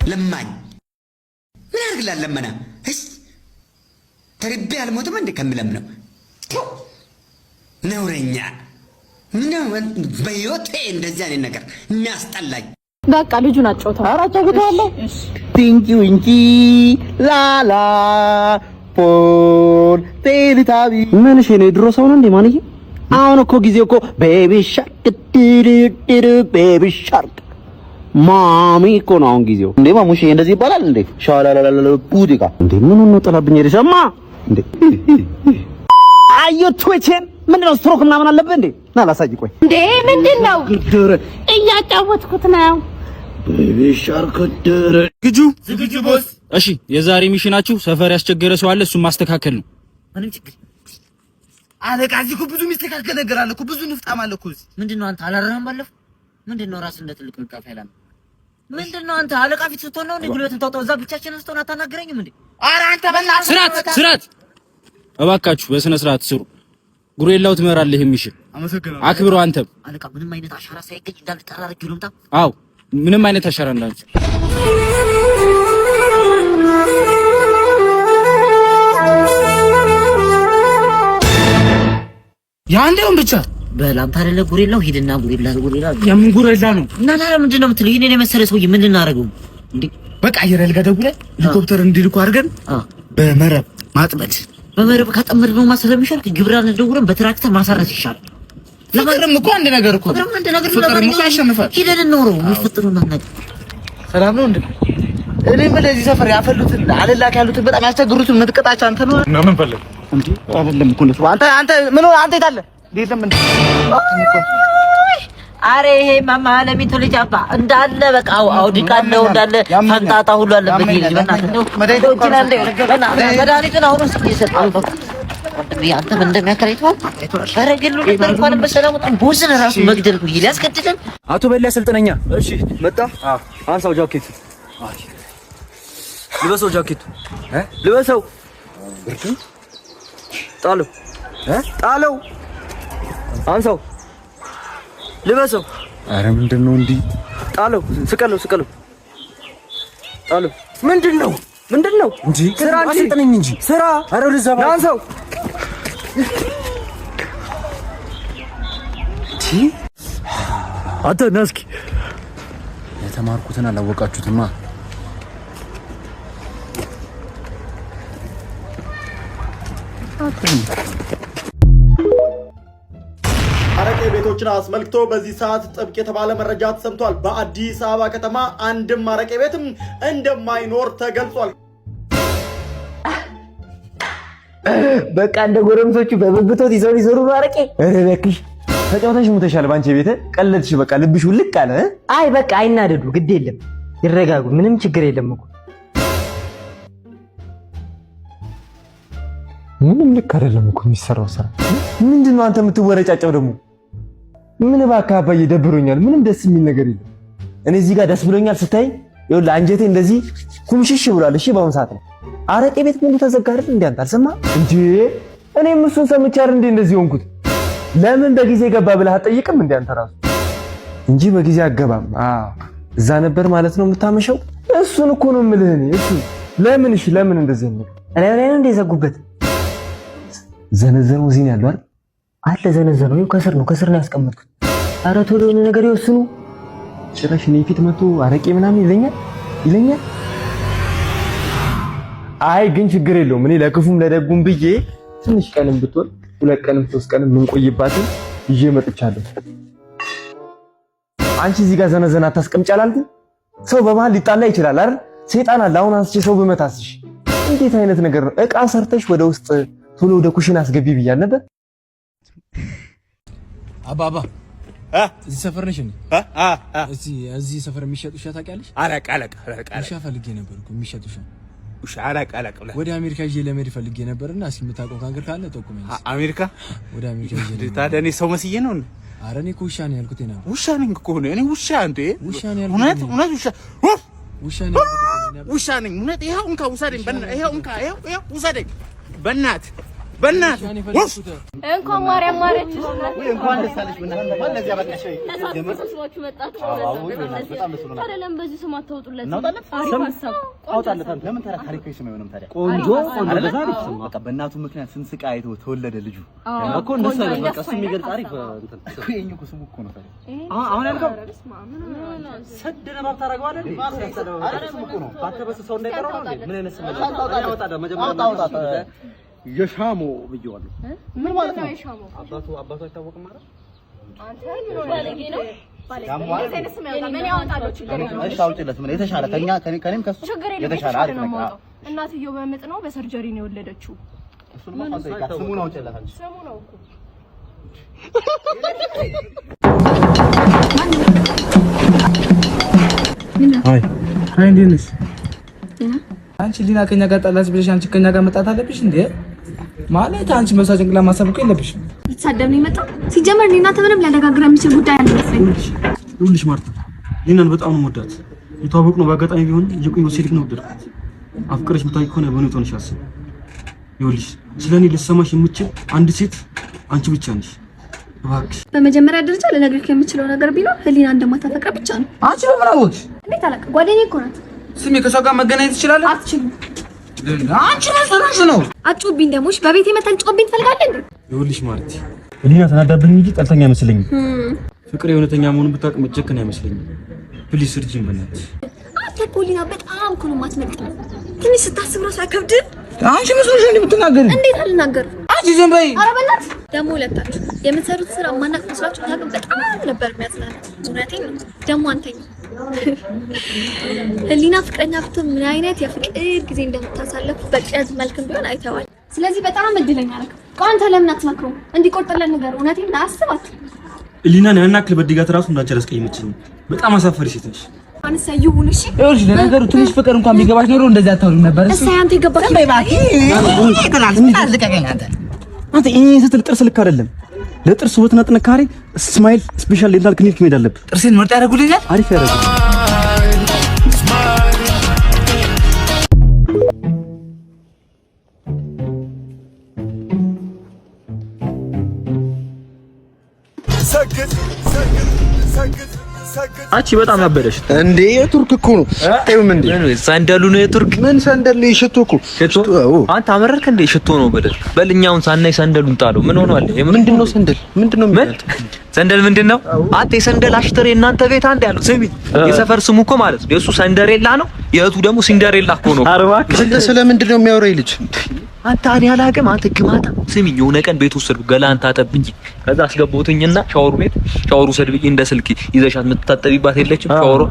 ለማኝ ምን ያርግላል ለመና እስ ተርቤ አልሞትም እንደ ከምለምነው ነውረኛ ነው በዮቴ እንደዚህ አይነት ነገር የሚያስጠላኝ። በቃ ልጁን አጫውተው። ኧረ አጫውተዋለሁ። ቲንኪው እንጂ ላላ ፖል ቴልታቢ ምን እሺ ነው ድሮ ሰው ነው እንዴ ማንዬ? አሁን እኮ ጊዜው እኮ ቤቢ ሻርክ ድድድ ቤቢ ሻርክ ማሚ እኮ ነው አሁን ጊዜው። እንዴ ማሙሽ እንደዚህ ይባላል እንዴ? ሻላላላ ቡዲካ እንዴ ምን ነው ጥላብኝ ሄደሽማ እንዴ? አዩ ትዊችን ምንድነው ስትሮክ ምናምን አለብህ እንዴ? ና ላሳይ ቆይ። እንዴ ምንድነው? እያጫወትኩት ነው። ቤቢ ሻርክ ድር ዝግጁ ቦስ። እሺ የዛሬ ሚሽናችሁ ሰፈር ያስቸገረ ሰው አለ፣ እሱን ማስተካከል ነው። ምንም ችግር አለቃ። እዚህ እኮ ብዙ የሚስተካከል ነገር አለ እኮ፣ ብዙ ንፍጣም አለ እኮ። ምንድነው አንተ አላረህም ባለፈው? ምንድነው ራስ እንደ ትልቅ ልቃፍ ያላል? ምንድነው አንተ አለቃ ፊት ስትሆን ነው እንዴ ጉልበትን ታውጣው? እዛ ብቻችንን ስትሆን አታናግረኝም እንዴ? ኧረ አንተ በእናትህ ስራት እባካችሁ በስነ ስርዓት ስሩ። ጉሬላው ትመራለህ የሚሽል አመሰግናለሁ። አክብሮ አንተም አለቃ ምንም አይነት አሻራ ሳይገኝ እንዳልተጠራረግ ይሉምታ። አዎ ምንም አይነት አሻራ እንዳንተ ያንዴውን ብቻ በላም ታደለ ጉሬላው ሂድና ጉሬላ የምን ጉሬላ ነው? እና ታዲያ ምንድን ነው የምትለው? ይሄን የመሰለ ሰውዬ ምን ልናደርገው እንዴ? በቃ አየር ኃይል ጋር ደውለን ሄሊኮፕተር እንዲልኩ አድርገን በመረብ ማጥመድ። በመረብ ካጠመድነው ማሰለምሻል ግብራን ደውለን በትራክተር ማሳረስ ይሻላል። ለማድረም እኮ አንድ ነገር እኮ ፍቅርም እኮ ያሸንፋል። ሂደን እንኖረው የሚፈጥሩና ነገር ሰላም ነው እንዴ? እኔ በለዚህ ሰፈር ያፈሉትን አለላክ ያሉትን በጣም ያስቸግሩትን ምትቀጣቸው አንተ ነው እና ምን ፈለግ እንዴ? አይደለም እኮ ነው አንተ ምን ሆነ አንተ ይታለ ዴለም እንዴ? አሬ ይሄ ማማ ለሚቱ ልጅ አባ እንዳለ በቃ አውዲቃለው እንዳለ ፈንጣጣ ሁሉ አለበት። ይሄ ልጅ በእናትህ ነው መድኃኒቱን አንዴ መድኃኒቱን አሁን ውስጥ ይሰጣል። አንተ ምን እንደሚያከራይቷ ፈረግሉ እንኳን በሰላም ወጣን። ቦዝን ራሱ መግደል ነው ይላስከትተን። አቶ በላይ ስልጠነኛ እሺ መጣ። አንሳው ጃኬት ልበሰው፣ ጃኬቱ ልበሰው። ጣለው ጣለው። አንሳው ልበሰው። አረ ምንድነው እንዴ? ጣለው። ስቀለው ስቀለው። ጣለው። ምንድነው እንጂ ስራ አሰልጥነኝ እንጂ ስራ። አረ ልዘባ አንሳው። አንተ ናስኪ የተማርኩትን አላወቃችሁትማ። አረቄ ቤቶችን አስመልክቶ በዚህ ሰዓት ጥብቅ የተባለ መረጃ ተሰምቷል። በአዲስ አበባ ከተማ አንድም አረቄ ቤትም እንደማይኖር ተገልጿል። በቃ እንደ ጎረምሶቹ በብብቶት ይዘው ሊዞሩ ነው አረቄ። ኧረ እባክሽ ተጫውተሽ ሙተሻል። ባንቺ ቤት ቀለድሽ። በቃ ልብሽ ውልቅ አለ። አይ በቃ አይናደዱ፣ ግድ የለም ይረጋጉ፣ ምንም ችግር የለም እኮ ምንም ልክ አይደለም እኮ የሚሰራው ስራ። ምንድነው አንተ የምትወረጫጨው ደግሞ? ምን እባክህ አባዬ ደብሮኛል። ምንም ደስ የሚል ነገር የለም። እኔ እዚህ ጋር ደስ ብሎኛል ስታይ፣ ይኸውልህ አንጀቴ እንደዚህ ኩምሽሽ ብሏል። እሺ በአሁኑ ሰዓት ነው አረቄ ቤት ሙሉ ተዘጋ አይደል? እንዴ አንተ አልሰማህ እንዴ? እኔም እሱን ሰምቼ አይደል እንዴ እንደዚህ ሆንኩት። ለምን በጊዜ ገባ ብለህ አትጠይቅም እንዴ አንተ ራሱ? እንጂ በጊዜ አገባም። አዎ እዛ ነበር ማለት ነው የምታመሸው። እሱን እኮ ነው የምልህ እኔ። እሱ ለምን እሺ ለምን እንደዚህ ነው? እኔ ነው እንደ ዘጉበት ዘነዘነው እዚህ ነው ያለው አይደል? አለ ዘነዘነው ከስር ነው ያስቀመጥኩት። ኧረ ቶሎ የሆነ ነገር ይወስኑ። ጭራሽ እኔ ፊት መቶ አረቄ ምናምን ይለኛል። አይ ግን ችግር የለውም። እኔ ለክፉም ለደጉም ብዬ ትንሽ ቀንም ብትወል 2 ቀንም 3 ቀንም ምንቆይባትን ይዤ መጥቻለሁ። አንቺ እዚህ ጋር ዘነዘና አታስቀምጪ አላልኩም? ሰው በመሃል ሊጣላ ይችላል አይደል? ሰይጣን አለ። አሁን አንስቼ ሰው ብመታስሽ እንዴት አይነት ነገር ነው? እቃ ሰርተሽ ወደ ውስጥ ቶሎ ወደ ኩሽና አስገቢ ብያለሁ ነበር። አባባ እዚህ ሰፈር ነሽ እንዴ? እዚህ ሰፈር የሚሸጥ ውሻ ታውቂያለሽ? አለቃ ውሻ ፈልጌ ነበር እኮ የሚሸጥ ውሻ አለቃ ወደ አሜሪካ ይዤ ለመሄድ ፈልጌ ነበርና እስኪ የምታውቀው ካንገር ካለ ጠቁመኝ። አሜሪካ? ወደ አሜሪካ ይዤ ታዲያ እኔ ሰው መስዬ ነው? ኧረ እኔ እኮ ውሻ ነው ያልኩት። ውሻ ነኝ እኮ እኔ ውሻ እንዴ? ውሻ ነው ያልኩት። እውነት ውሻ ነው ያልኩት። ውሻ ነኝ እውነት። ይኸው እንካ ውሰደኝ፣ ይኸው እንካ፣ ይኸው ውሰደኝ በእናትህ በእናትህ እንኳን ማርያም ማረችሽ እንኳን ደስ አለሽ። በእናትህ ለዚያ በቃሽ። ተሰብስባችሁ መጣችሁ። አይደለም በዚህ ስም አታውጡለት። አውጣለት። አንተ ለምን ታዲያ ታሪካዊ ስም አይሆንም ታዲያ? ቆንጆ በዛሪፍ ስም በቃ በእናቱ ምክንያት ስንት ስቃይ አይቶ ተወለደ ልጁ እኮ እንደሱ አይደል? በቃ እሱ የሚገልጽ አሪፍ እንትን እኮ የእኛ እኮ ስሙ እኮ ነው ታዲያ። አሁን ያልከው ሰደነ ባብ ታረጋዋለህ እንዴ? አሪፍ ስም እኮ ነው። ባተበስ ሰው እንዳይቀረው ነው እንዴ? ምን አይነት ስም ነው? አውጣ መጀመሪያ የሻሞ ብየዋለሁ። ምን ማለት ነው የሻሞ? አባቱ አይታወቅም ማለት አንተ ምን ባለጌ ነው? የተሻለ ከኔም ከሱ የተሻለ አሪፍ ነገር እናትየው በምጥ ነው በሰርጀሪ ነው የወለደችው። ስሙን አውጪለት አንቺ። ስሙ ነው እኮ አይ እንዴት ነሽ አንቺ? ሊና ከኛ ጋር ጣላች ብለሽ አንቺ ከኛ ጋር መጣት አለብሽ እንዴ? ማለት አንቺ መስዋዕት ጭንቅላት ማሰብ እኮ የለብሽም። ልትሳደብ ነው የመጣው? ሲጀመር እኔ እናንተ ምንም ሊያነጋግር የሚችል ጉዳይ አልመስለኝም። ይኸውልሽ ማርታ፣ ሊናን በጣም ነው የምወዳት። የተዋወቅነው በአጋጣሚ ቢሆን የቆየው ሴት ነው ወደድኩት። አፍቅረሽ የምታይ ከሆነ በእውነት ሆነሽ አስብ። ይኸውልሽ ስለኔ ልትሰማሽ የምችል አንድ ሴት አንቺ ብቻ ነሽ። እባክሽ በመጀመሪያ ደረጃ ልነግርህ የምችለው ነገር ቢኖር ህሊና እንደማታፈቅር ብቻ ነው። አንቺ በምን አወቅሽ? እንዴት አላውቅም? ጓደኛዬ እኮ ናት። ስሚ፣ ከሷ ጋር መገናኘት ትችላለህ? አትችልም። አንቺ መስራሽ ነው። አትጮህብኝ። ደግሞ በቤቴ መተህ ልትጮህብኝ ትፈልጋለህ እንዴ? ይኸውልሽ ማርቲ፣ ሊና ተናዳብኝ እንጂ ጠልተኛ አይመስለኝም። ፍቅር የእውነተኛ መሆኑን ብታውቅ መጨከን አይመስለኝም። ፕሊስ እርጂኝ በእናትሽ። አንተ እኮ ሊና በጣም እኮ ነው የማትመጥነው። ትንሽ ስታስብ ራሱ አይከብድም? አንቺ መስሎሽ እንዴ የምትናገሪ? እንዴት አልናገርም? አንቺ ዝም በይ። ኧረ በእናትህ ደግሞ ሁለታችሁ የምትሰሩት ስራ ማናቅ መስላችሁ ታውቅም። በጣም ነበር የሚያጽናናት። እውነቴን ነው። ደግሞ አንተኛ ህሊና ፍቅረኛ ብትሆን ምን አይነት የፍቅር ጊዜ እንደምታሳልፍ በቅዠት መልክም ቢሆን አይተዋል። ስለዚህ በጣም እድለኛ ነህ። አንተ ለምን አትመክረውም? እንዲቆርጥልን ነገር እውነቴን አስባት። ሊናን ያን ያክል በድጋት ራሱ እንዳንቺ አላስቀየመችኝም። በጣም አሳፋሪ ሴት ነሽ። አንተ ይሁን እሺ። ይኸውልሽ ለነገሩ ትንሽ ፍቅር እንኳን ቢገባሽ ኖሮ እንደዚህ አታውሪም ነበር። እሺ አንተ ይገባሽ። አንተ ይሄን ስትል ጥርስ ልክ አይደለም። ለጥርስ ውበትና ጥንካሬ ስማይል ስፔሻል ዴንታል ክሊኒክ መሄድ አለብህ። ጥርሴን ምርጥ ያደርጉልኛል። አሪፍ ያደርጉልኛል። አንቺ በጣም ያበደሽ እንዴ! የቱርክ እኮ ነው። አይውም እንዴ ሰንደሉ ነው የቱርክ። ምን ሰንደል ነው? ሽቶ እኮ ሽቶ። አንተ አመረርክ እንዴ? ሽቶ ነው በደል በልኛውን ሳናይ ሰንደሉን ጣለው። ምን ሆኗል? ምንድነው ሰንደል? ምንድነው? ሰንደል ምንድነው? አንተ የሰንደል አሽተሬ እናንተ ቤት አንድ ያለው ስሚ፣ የሰፈር ስሙ እኮ ማለት ነው። የሱ ሰንደሬላ ነው፣ የእህቱ ደግሞ ሲንደሬላ እኮ ነው። ስለምንድን ነው የሚያወራው ልጅ? አንተ እኔ አላውቅም። አንተ ግማታ ስሚኝ፣ የሆነ ቀን ቤት ወሰድኩ ገላን ታጠብ እንጂ ከዛ አስገባሁትኝና ሻወሩ ቤት ሻወሩ ሰድብዬ እንደ ስልክ ይዘሻት የምትታጠቢባት የለችም ሻወሩ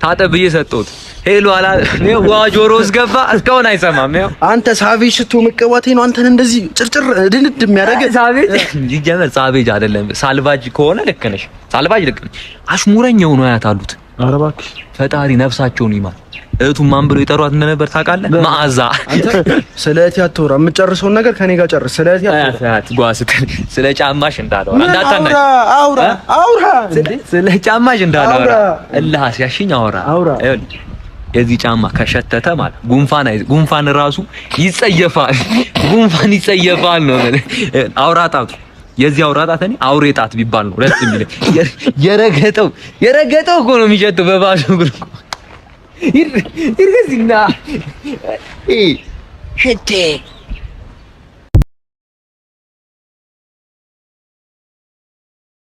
ታጠብዬ ሰጠሁት። ሄሎ አላ ነው ጆሮ ውስጥ ገባ። እስካሁን አይሰማም። ያው አንተ ሳቬጅ ሽቶ መቀባቴ ነው አንተን እንደዚህ ጭርጭር ድንድ የሚያደርግ። ሳቬጅ ይጀመር ሳቬጅ አይደለም ሳልቫጅ ከሆነ ልክ ነሽ። ሳልቫጅ ልክ ነሽ። አሽሙረኛው ነው ያት አሉት። ኧረ እባክሽ ፈጣሪ ነፍሳቸውን ይማር። እህቱን ማን ብሎ ይጠሯት እንደነበር ታውቃለህ? መዓዛ። ስለ እህቴ አትወራ። የምትጨርሰውን ነገር ከኔ ጋር ጨርስ። ስለ እህቴ ስለ ጫማሽ እንዳላወራ እንዳታናሽ። አውራ ስለ ጫማሽ እንዳላወራ እልህ አስያሽኝ። አውራ የዚህ ጫማ ከሸተተ ማለት ጉንፋን ራሱ ይጸየፋል። ጉንፋን ይጸየፋል ነው አውራጣቱ። የዚህ አውራጣት እኔ አውሬጣት ቢባል ነው ደስ የሚል። የረገጠው እኮ ነው የሚሸተው በባዶ እግር እኮ ይርገዝና ሽቴ